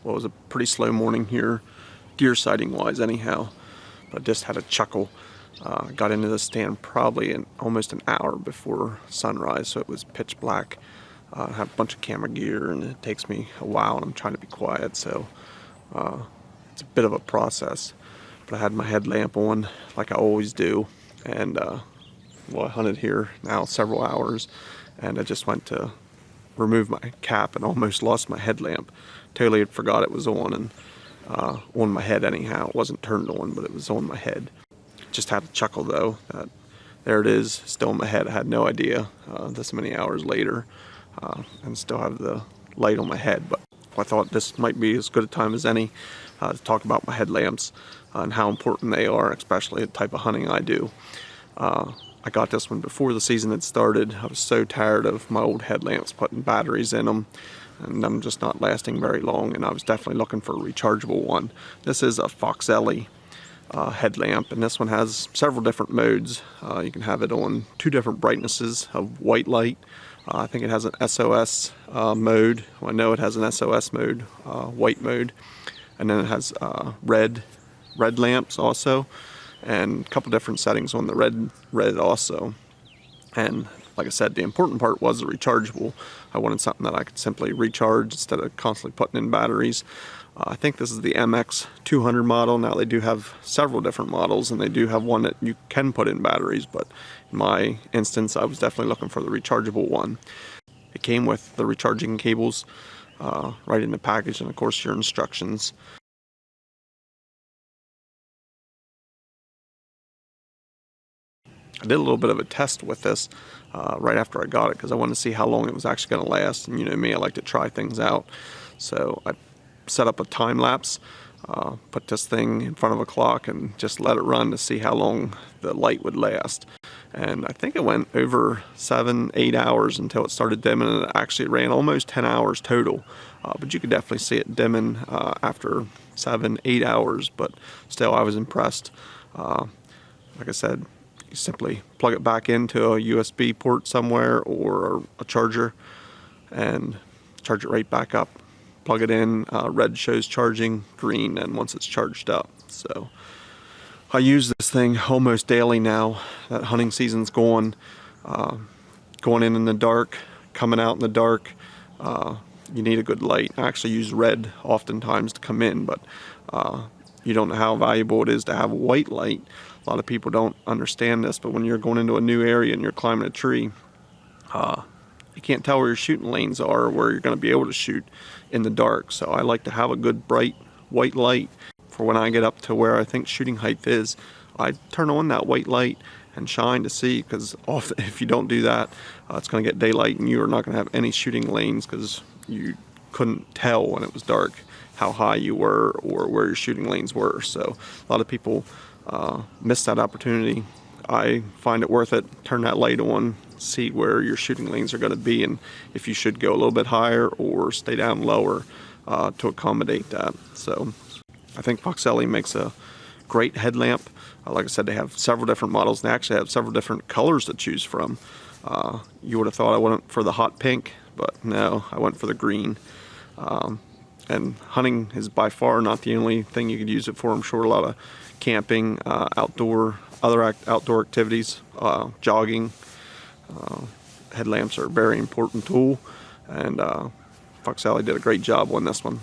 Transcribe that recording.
well, it was a pretty slow morning here, deer sighting wise anyhow. But I just had a chuckle. Got into the stand probably in almost an hour before sunrise, so it was pitch black. I have a bunch of camera gear and it takes me a while and I'm trying to be quiet, so it's a bit of a process. But I had my headlamp on like I always do, and well, I hunted here now several hours, and I just went to remove my cap and almost lost my headlamp. Totally had forgot it was on, and on my head anyhow. It wasn't turned on, but it was on my head. Just had a chuckle though, that there it is, still in my head. I had no idea this many hours later, and still have the light on my head. But I thought this might be as good a time as any to talk about my headlamps and how important they are, especially the type of hunting I do. I got this one before the season had started. I was so tired of my old headlamps, putting batteries in them, and them just not lasting very long, and I was definitely looking for a rechargeable one. This is a Foxelli headlamp, and this one has several different modes. You can have it on 2 different brightnesses of white light. I think it has an SOS mode. Well, I know it has an SOS mode, white mode, and then it has red lamps also, and a couple different settings on the red also. And like I said, the important part was the rechargeable. I wanted something that I could simply recharge instead of constantly putting in batteries. I think this is the MX200 model. Now they do have several different models, and they do have one that you can put in batteries, but in my instance I was definitely looking for the rechargeable one. It came with the recharging cables right in the package, and of course your instructions. I did a little bit of a test with this right after I got it, because I wanted to see how long it was actually going to last, and you know me, I like to try things out. So I set up a time lapse, put this thing in front of a clock and just let it run to see how long the light would last. And I think it went over 7-8 hours until it started dimming, and it actually ran almost 10 hours total. But you could definitely see it dimming after 7-8 hours, but still I was impressed. Like I said, you simply plug it back into a USB port somewhere or a charger and charge it right back up. Plug it in, red shows charging, green, and once it's charged up. So I use this thing almost daily now that hunting season's going in the dark, coming out in the dark. You need a good light. I actually use red oftentimes to come in, but you don't know how valuable it is to have a white light. A lot of people don't understand this, but when you're going into a new area and you're climbing a tree, you can't tell where your shooting lanes are or where you're going to be able to shoot in the dark. So I like to have a good bright white light for when I get up to where I think shooting height is. I turn on that white light and shine to see, because often if you don't do that, it's going to get daylight and you're not going to have any shooting lanes, because you couldn't tell when it was dark how high you were or where your shooting lanes were. So a lot of people miss that opportunity. I find it worth it. Turn that light on, see where your shooting lanes are going to be, and if you should go a little bit higher or stay down lower to accommodate that. So I think Foxelli makes a great headlamp. Like I said, they have several different models. They actually have several different colors to choose from. You would have thought I went for the hot pink, but no, I went for the green. And hunting is by far not the only thing you could use it for. I'm sure a lot of camping, other outdoor activities, jogging. Headlamps are a very important tool, and Foxelli did a great job on this one.